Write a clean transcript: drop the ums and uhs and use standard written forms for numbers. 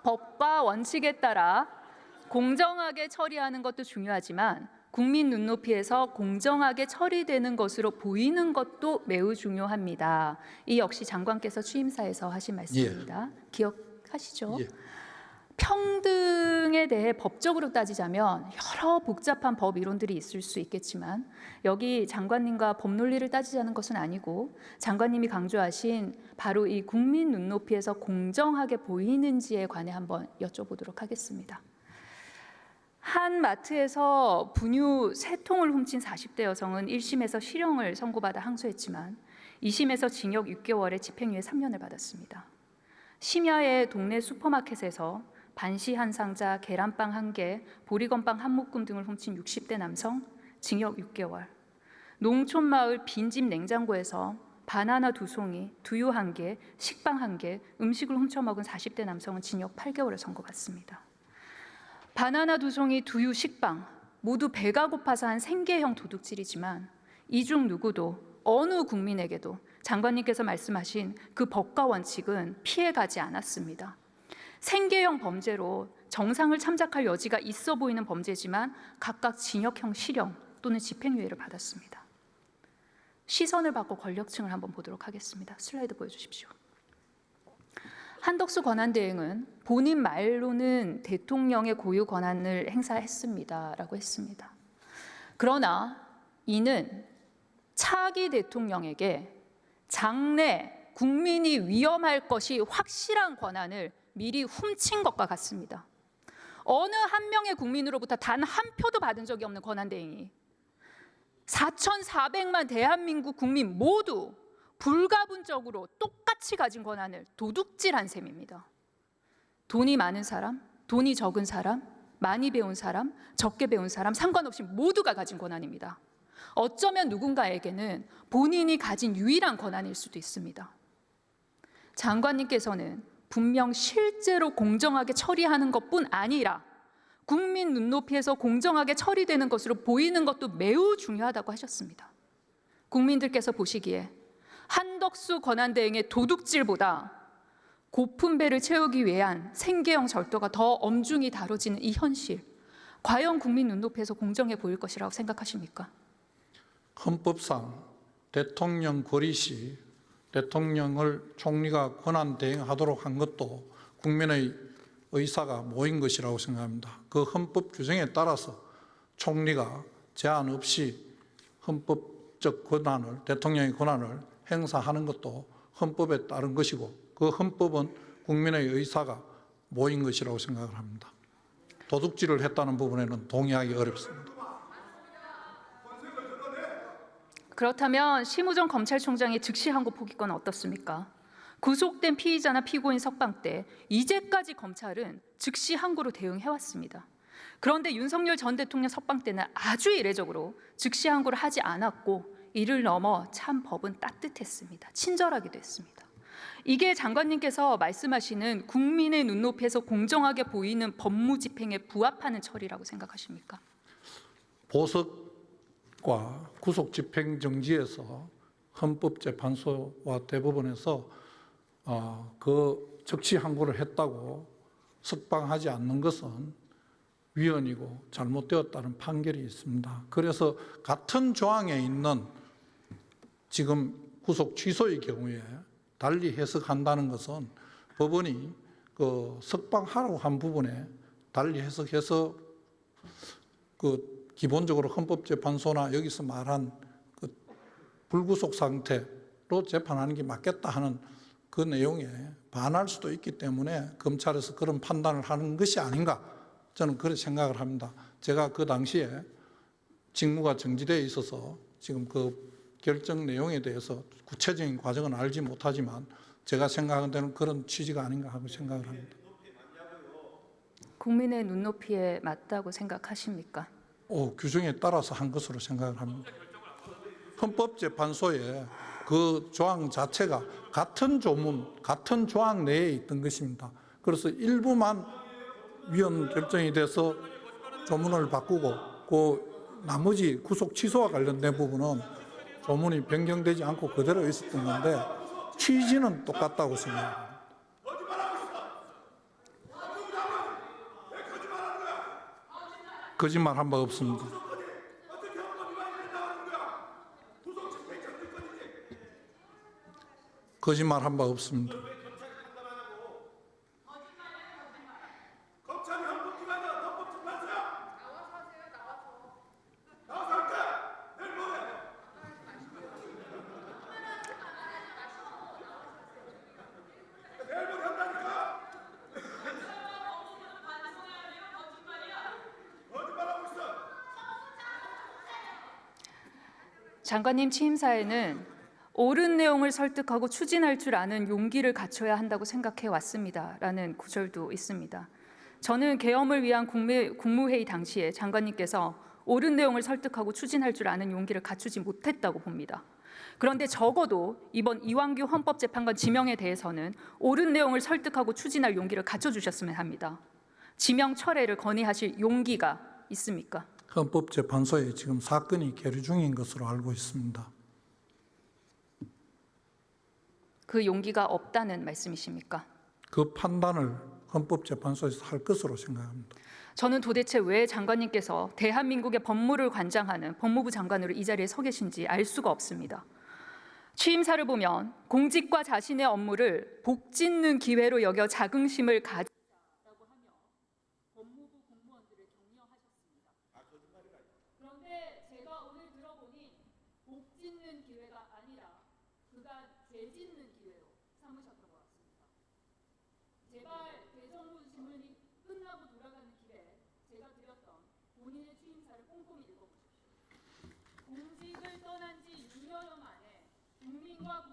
법과 원칙에 따라 공정하게 처리하는 것도 중요하지만 국민 눈높이에서 공정하게 처리되는 것으로 보이는 것도 매우 중요합니다. 이 역시 장관께서 취임사에서 하신 말씀입니다. 예. 기억하시죠? 예. 평등에 대해 법적으로 따지자면 여러 복잡한 법 이론들이 있을 수 있겠지만 여기 장관님과 법 논리를 따지자는 것은 아니고 장관님이 강조하신 바로 이 국민 눈높이에서 공정하게 보이는지에 관해 한번 여쭤보도록 하겠습니다. 한 마트에서 분유 3통을 훔친 40대 여성은 1심에서 실형을 선고받아 항소했지만 2심에서 징역 6개월에 집행유예 3년을 받았습니다. 심야의 동네 슈퍼마켓에서 반시 한 상자, 계란빵 1개, 보리건빵 한 묶음 등을 훔친 60대 남성, 징역 6개월. 농촌마을 빈집 냉장고에서 바나나 2송이, 두유 1개, 식빵 1개, 음식을 훔쳐먹은 40대 남성은 징역 8개월을 선고받습니다. 바나나 2송이, 두유, 식빵 모두 배가 고파서 한 생계형 도둑질이지만 이 중 누구도 어느 국민에게도 장관님께서 말씀하신 그 법과 원칙은 피해가지 않았습니다. 생계형 범죄로 정상을 참작할 여지가 있어 보이는 범죄지만 각각 징역형 실형 또는 집행유예를 받았습니다. 시선을 바꿔 권력층을 한번 보도록 하겠습니다. 슬라이드 보여주십시오. 한덕수 권한대행은 본인 말로는 대통령의 고유 권한을 행사했습니다라고 했습니다. 그러나 이는 차기 대통령에게 장래 국민이 위험할 것이 확실한 권한을 미리 훔친 것과 같습니다. 어느 한 명의 국민으로부터 단 한 표도 받은 적이 없는 권한대행이 4,400만 대한민국 국민 모두 불가분적으로 똑같이 가진 권한을 도둑질한 셈입니다. 돈이 많은 사람, 돈이 적은 사람, 많이 배운 사람, 적게 배운 사람 상관없이 모두가 가진 권한입니다. 어쩌면 누군가에게는 본인이 가진 유일한 권한일 수도 있습니다. 장관님께서는 분명 실제로 공정하게 처리하는 것뿐 아니라 국민 눈높이에서 공정하게 처리되는 것으로 보이는 것도 매우 중요하다고 하셨습니다. 국민들께서 보시기에 한덕수 권한대행의 도둑질보다 고픈 배를 채우기 위한 생계형 절도가 더 엄중히 다뤄지는 이 현실, 과연 국민 눈높이에서 공정해 보일 것이라고 생각하십니까? 헌법상 대통령 권리 시 대통령을 총리가 권한 대행하도록 한 것도 국민의 의사가 모인 것이라고 생각합니다. 그 헌법 규정에 따라서 총리가 제한 없이 헌법적 권한을, 대통령의 권한을 행사하는 것도 헌법에 따른 것이고 그 헌법은 국민의 의사가 모인 것이라고 생각을 합니다. 도둑질을 했다는 부분에는 동의하기 어렵습니다. 그렇다면 심우정 검찰총장의 즉시 항고 포기권 어떻습니까? 구속된 피의자나 피고인 석방 때 이제까지 검찰은 즉시 항고로 대응해왔습니다. 그런데 윤석열 전 대통령 석방 때는 아주 이례적으로 즉시 항고를 하지 않았고 이를 넘어 참 법은 따뜻했습니다. 친절하기도 했습니다. 이게 장관님께서 말씀하시는 국민의 눈높이에서 공정하게 보이는 법무 집행에 부합하는 처리라고 생각하십니까? 보석과 구속 집행 정지에서 헌법재판소와 대법원에서 그 적시 항고를 했다고 석방하지 않는 것은 위헌이고 잘못되었다는 판결이 있습니다. 그래서 같은 조항에 있는 지금 구속 취소의 경우에 달리 해석한다는 것은 법원이 그 석방하라고 한 부분에 달리 해석해서 그 기본적으로 헌법재판소나 여기서 말한 그 불구속 상태로 재판하는 게 맞겠다 하는 그 내용에 반할 수도 있기 때문에 검찰에서 그런 판단을 하는 것이 아닌가 저는 그렇게 생각을 합니다. 제가 그 당시에 직무가 정지되어 있어서 지금 그 결정 내용에 대해서 구체적인 과정은 알지 못하지만 제가 생각하는 데는 그런 취지가 아닌가 하고 생각을 합니다. 국민의 눈높이에 맞다고 생각하십니까? 규정에 따라서 한 것으로 생각을 합니다. 헌법재판소에 그 조항 자체가 같은 조문, 같은 조항 내에 있던 것입니다. 그래서 일부만 위헌 결정이 돼서 조문을 바꾸고 그 나머지 구속 취소와 관련된 부분은 조문이 변경되지 않고 그대로 있었던 건데 취지는 똑같다고 생각합니다. 거짓말 한 바 없습니다. 거짓말 한 바 없습니다. 장관님 취임사에는 옳은 내용을 설득하고 추진할 줄 아는 용기를 갖춰야 한다고 생각해 왔습니다라는 구절도 있습니다. 저는 계엄을 위한 국무회의 당시에 장관님께서 옳은 내용을 설득하고 추진할 줄 아는 용기를 갖추지 못했다고 봅니다. 그런데 적어도 이번 이완규 헌법재판관 지명에 대해서는 옳은 내용을 설득하고 추진할 용기를 갖춰주셨으면 합니다. 지명 철회를 건의하실 용기가 있습니까? 헌법재판소에 지금 사건이 계류 중인 것으로 알고 있습니다. 그 용기가 없다는 말씀이십니까? 그 판단을 헌법재판소에서 할 것으로 생각합니다. 저는 도대체 왜 장관님께서 대한민국의 법무를 관장하는 법무부 장관으로 이 자리에 서 계신지 알 수가 없습니다. 취임사를 보면 공직과 자신의 업무를 복짓는 기회로 여겨 자긍심을 가지라고 하며 법무부 공무원들을 격려하셨습니다. 그런데 제가 오늘 들어보니 복짓는 기회가 아니라 그가 죄짓는 기회로 삼으셨던 것 같습니다. 제발 대정부 질문이 끝나고 돌아가는 길에 제가 드렸던 본인의 취임사를 꼼꼼히 읽어보십시오. 공직을 떠난 지 6년여 만에 국민과